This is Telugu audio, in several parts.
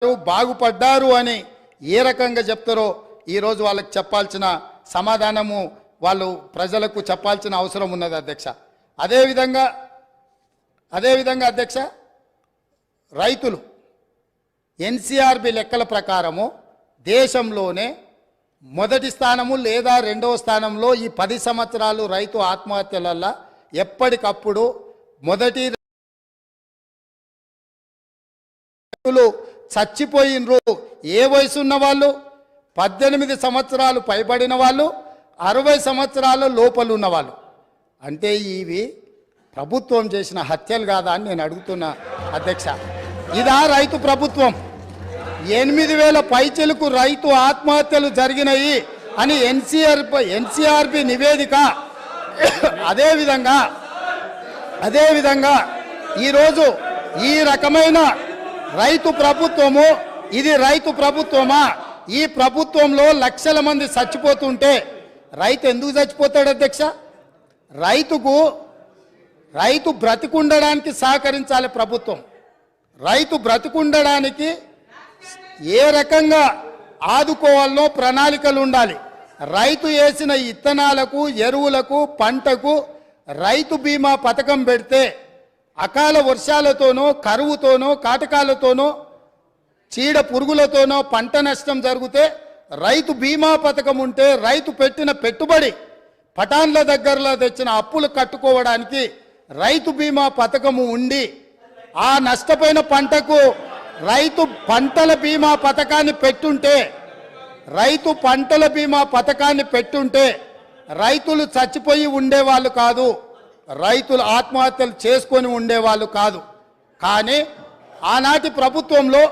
బాగుపడ్డారు అని ఏ రకంగా చెప్తారో ఈరోజు వాళ్ళకి చెప్పాల్సిన సమాధానము వాళ్ళు ప్రజలకు చెప్పాల్సిన అవసరం ఉన్నది అధ్యక్ష. అదేవిధంగా అధ్యక్ష, రైతులు ఎన్సీఆర్బీ లెక్కల ప్రకారము దేశంలోనే మొదటి స్థానము లేదా రెండవ స్థానంలో ఈ 10 సంవత్సరాలు రైతు ఆత్మహత్యలల్లో ఎప్పటికప్పుడు మొదటి రైతులు చచ్చిపోయినరు. ఏ వయసు ఉన్న వాళ్ళు? 18 సంవత్సరాలు పైబడిన వాళ్ళు, 60 సంవత్సరాల లోపల ఉన్న వాళ్ళు. అంటే ఇవి ప్రభుత్వం చేసిన హత్యలు కాదా అని నేను అడుగుతున్నా అధ్యక్ష. ఇదా రైతు ప్రభుత్వం? 8,000 పైచలకు రైతు ఆత్మహత్యలు జరిగినాయి అని ఎన్సీఆర్బీ నివేదిక. అదేవిధంగా ఈరోజు ఈ రకమైన రైతు ప్రభుత్వము, ఇది రైతు ప్రభుత్వమా? ఈ ప్రభుత్వంలో లక్షల మంది చచ్చిపోతుంటే రైతు ఎందుకు చచ్చిపోతాడు అధ్యక్ష? రైతు బ్రతికుండడానికి సహకరించాలి ప్రభుత్వం. రైతు బ్రతికుండడానికి ఏ రకంగా ఆదుకోవాలనో ప్రణాళికలు ఉండాలి. రైతు వేసిన ఇత్తనాలకు, ఎరువులకు, పంటకు రైతు బీమా పథకం పెడితే అకాల వర్షాలతోనో, కరువుతోనో, కాటకాలతోనో, చీడ పురుగులతోనో పంట నష్టం జరిగితే రైతు బీమా పథకం ఉంటే రైతు పెట్టిన పెట్టుబడి, పటాన్ల దగ్గరలో తెచ్చిన అప్పులు కట్టుకోవడానికి రైతు బీమా పథకము ఉండి ఆ నష్టపోయిన పంటకు రైతు పంటల బీమా పథకాన్ని పెట్టుంటే రైతులు చచ్చిపోయి ఉండేవాళ్ళు కాదు, రైతులు ఆత్మహత్యలు చేసుకొని ఉండేవాళ్ళు కాదు. కానీ ఆనాటి ప్రభుత్వంలో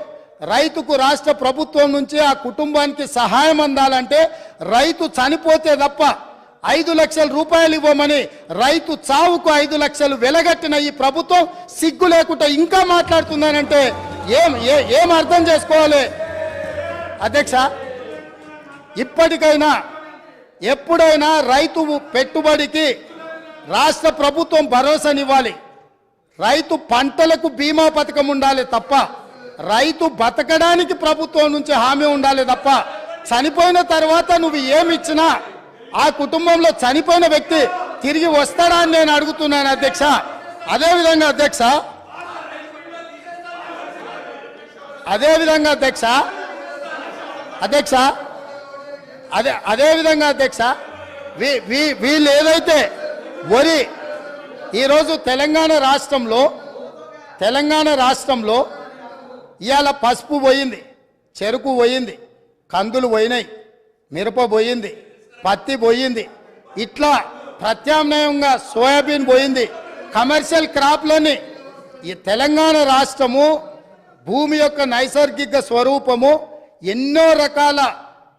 రైతుకు రాష్ట్ర ప్రభుత్వం నుంచి ఆ కుటుంబానికి సహాయం అందాలంటే రైతు చనిపోతే తప్ప 5 లక్షల రూపాయలు ఇవ్వమని రైతు చావుకు 5 లక్షలు వెలగట్టిన ఈ ప్రభుత్వం సిగ్గు లేకుండా ఇంకా మాట్లాడుతుందనంటే ఏం అర్థం చేసుకోవాలి అధ్యక్ష? ఇప్పటికైనా ఎప్పుడైనా రైతు పెట్టుబడికి రాష్ట్ర ప్రభుత్వం భరోసానివ్వాలి. రైతు పంటలకు బీమా పథకం ఉండాలి తప్ప, రైతు బతకడానికి ప్రభుత్వం నుంచి హామీ ఉండాలి తప్ప, చనిపోయిన తర్వాత నువ్వు ఏమిచ్చినా ఆ కుటుంబంలో చనిపోయిన వ్యక్తి తిరిగి వస్తాడా అని నేను అడుగుతున్నాను అధ్యక్ష. అదేవిధంగా అధ్యక్ష వీళ్ళు ఏదైతే వరి ఈరోజు తెలంగాణ రాష్ట్రంలో ఇవాళ పసుపు పోయింది, చెరుకు పోయింది, కందులు పోయినాయి, మిరప పోయింది, పత్తి పోయింది, ఇట్లా ప్రత్యామ్నాయంగా సోయాబీన్ పోయింది. కమర్షియల్ క్రాప్లని ఈ తెలంగాణ రాష్ట్రము భూమి యొక్క నైసర్గిక స్వరూపము ఎన్నో రకాల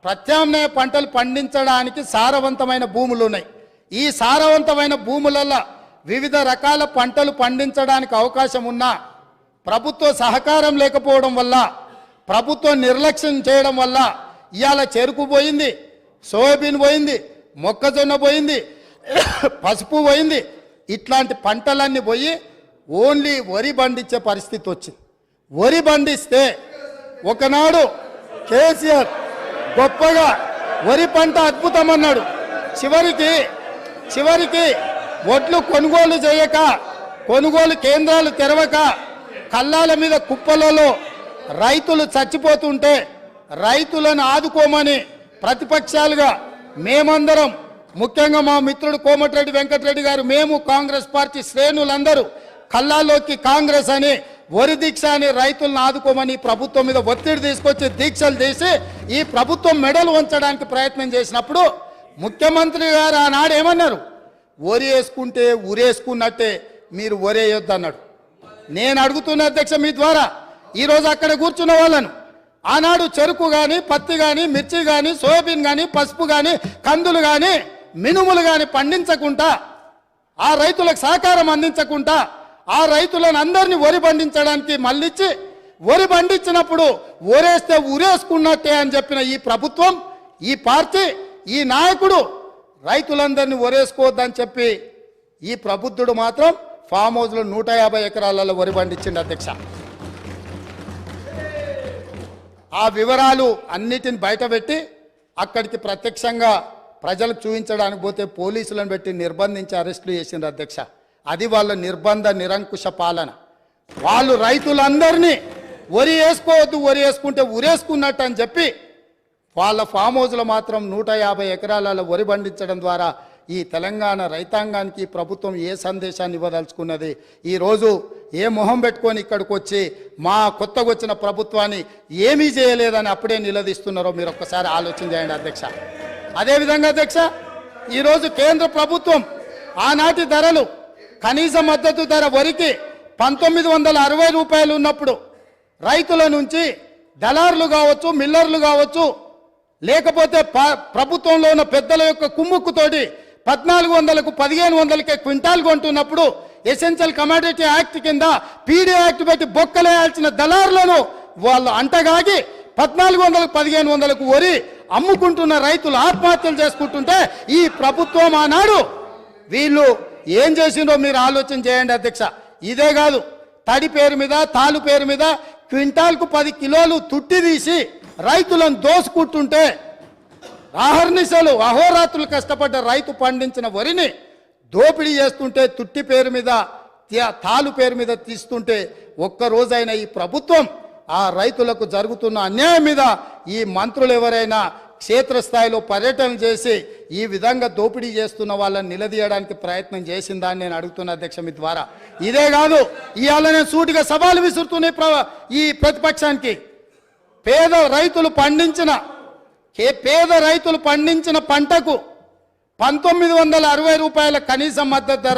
ప్రత్యామ్నాయ పంటలు పండించడానికి సారవంతమైన భూములు ఉన్నాయి. ఈ సారవంతమైన భూములలో వివిధ రకాల పంటలు పండించడానికి అవకాశం ఉన్నా ప్రభుత్వ సహకారం లేకపోవడం వల్ల, ప్రభుత్వం నిర్లక్ష్యం చేయడం వల్ల ఇవాళ చెరుకు పోయింది, సోయాబీన్ పోయింది, మొక్కజొన్న పోయింది, పసుపు పోయింది. ఇట్లాంటి పంటలన్నీ పోయి ఓన్లీ వరి పండించే పరిస్థితి వచ్చింది. వరి పండిస్తే ఒకనాడు కేసీఆర్ గొప్పగా వరి పంట అద్భుతం అన్నాడు. చివరికి ఒడ్లు కొనుగోలు చేయక, కొనుగోలు కేంద్రాలు తెరవక, కల్లాల మీద కుప్పలలో రైతులు చచ్చిపోతుంటే రైతులను ఆదుకోమని ప్రతిపక్షాలుగా మేమందరం, ముఖ్యంగా మా మిత్రుడు కోమటిరెడ్డి వెంకటరెడ్డి గారు, మేము కాంగ్రెస్ పార్టీ శ్రేణులందరూ కల్లాలోకి కాంగ్రెస్ అని వరి దీక్ష అని రైతులను ఆదుకోమని ప్రభుత్వం మీద ఒత్తిడి తీసుకొచ్చి దీక్షలు తీసి ఈ ప్రభుత్వం మెడలు వంచడానికి ప్రయత్నం చేసినప్పుడు ముఖ్యమంత్రి గారు ఆనాడు ఏమన్నారు? వరి వేసుకుంటే ఉరేసుకున్నట్టే, మీరు వరేయొద్దు అన్నాడు. నేను అడుగుతున్న అధ్యక్ష మీ ద్వారా ఈరోజు అక్కడ కూర్చున్న వాళ్ళను, ఆనాడు చెరుకు కానీ, పత్తి కానీ, మిర్చి కానీ, సోయాబీన్ కానీ, పసుపు కానీ, కందులు కానీ, మినుములు కానీ పండించకుండా, ఆ రైతులకు సహకారం అందించకుండా, ఆ రైతులను అందరినీ వరి పండించడానికి మళ్ళించి వరి పండించినప్పుడు ఒరేస్తే ఉరేసుకున్నట్టే అని చెప్పిన ఈ ప్రభుత్వం, ఈ పార్టీ, ఈ నాయకుడు రైతులందరినీ ఒరేసుకోవద్దని చెప్పి ఈ ప్రబుద్ధుడు మాత్రం ఫామ్ హౌస్లో 150 ఎకరాలలో వరి పండించింది అధ్యక్ష. ఆ వివరాలు అన్నిటిని బయటపెట్టి అక్కడికి ప్రత్యక్షంగా ప్రజలకు చూపించడానికి పోతే పోలీసులను పెట్టి నిర్బంధించి అరెస్టులు చేసిండ్రు అధ్యక్ష. అది వాళ్ళ నిర్బంధ నిరంకుశ పాలన. వాళ్ళు రైతులందరినీ వరి వేసుకోవద్దు, వరి వేసుకుంటే ఉరేసుకున్నట్టు అని చెప్పి వాళ్ళ ఫామ్ హౌస్లో మాత్రం 150 ఎకరాలలో వరి పండించడం ద్వారా ఈ తెలంగాణ రైతాంగానికి ప్రభుత్వం ఏ సందేశాన్ని ఇవ్వదలుచుకున్నది? ఈరోజు ఏ మొహం పెట్టుకొని ఇక్కడికి వచ్చి మా కొత్తగా వచ్చిన ప్రభుత్వాన్ని ఏమీ చేయలేదని అప్పుడే నిలదీస్తున్నారో మీరు ఒక్కసారి ఆలోచన చేయండి అధ్యక్ష. అదేవిధంగా అధ్యక్ష, ఈరోజు కేంద్ర ప్రభుత్వం ఆనాటి ధరలు కనీస మద్దతు ధర వరికి 1960 రూపాయలు ఉన్నప్పుడు రైతుల నుంచి దళారులు కావచ్చు, మిల్లర్లు కావచ్చు, లేకపోతే ప్రభుత్వంలో ఉన్న పెద్దల యొక్క కుమ్ముక్కుతోటి 1400కు 1500కే క్వింటాల్ కొంటున్నప్పుడు ఎసెన్షియల్ కమోడిటీ యాక్ట్ కింద పీడీ యాక్ట్ పెట్టి బొక్కలేయాల్సిన దళారులను వాళ్ళు అంటగాగి 1400కు 1500కు వరి అమ్ముకుంటున్న రైతులు ఆత్మహత్యలు చేసుకుంటుంటే ఈ ప్రభుత్వం ఆనాడు వీళ్ళు ఏం చేసిందో మీరు ఆలోచన చేయండి అధ్యక్ష. ఇదే కాదు, తడి పేరు మీద తాలు పేరు మీద క్వింటాల్కు 10 కిలోలు తుట్టి తీసి రైతులను దోసుకుంటుంటే అహర్నిశలు అహోరాత్రులు కష్టపడ్డ రైతు పండించిన వరిని దోపిడీ చేస్తుంటే తుట్టి పేరు మీద తాలు పేరు మీద తీస్తుంటే ఒక్కరోజైనా ఈ ప్రభుత్వం ఆ రైతులకు జరుగుతున్న అన్యాయం మీద ఈ మంత్రులు ఎవరైనా క్షేత్రస్థాయిలో పర్యటన చేసి ఈ విధంగా దోపిడీ చేస్తున్న వాళ్ళని నిలదీయడానికి ప్రయత్నం చేసిందని నేను అడుగుతున్నా అధ్యక్ష మీ ద్వారా. ఇదే కాదు, ఇవాళ నేను సూటిగా సవాలు విసురుతున్న ఈ ప్రతిపక్షానికి పేద రైతులు పండించిన పంటకు 1960 రూపాయల కనీస మద్దతు ధర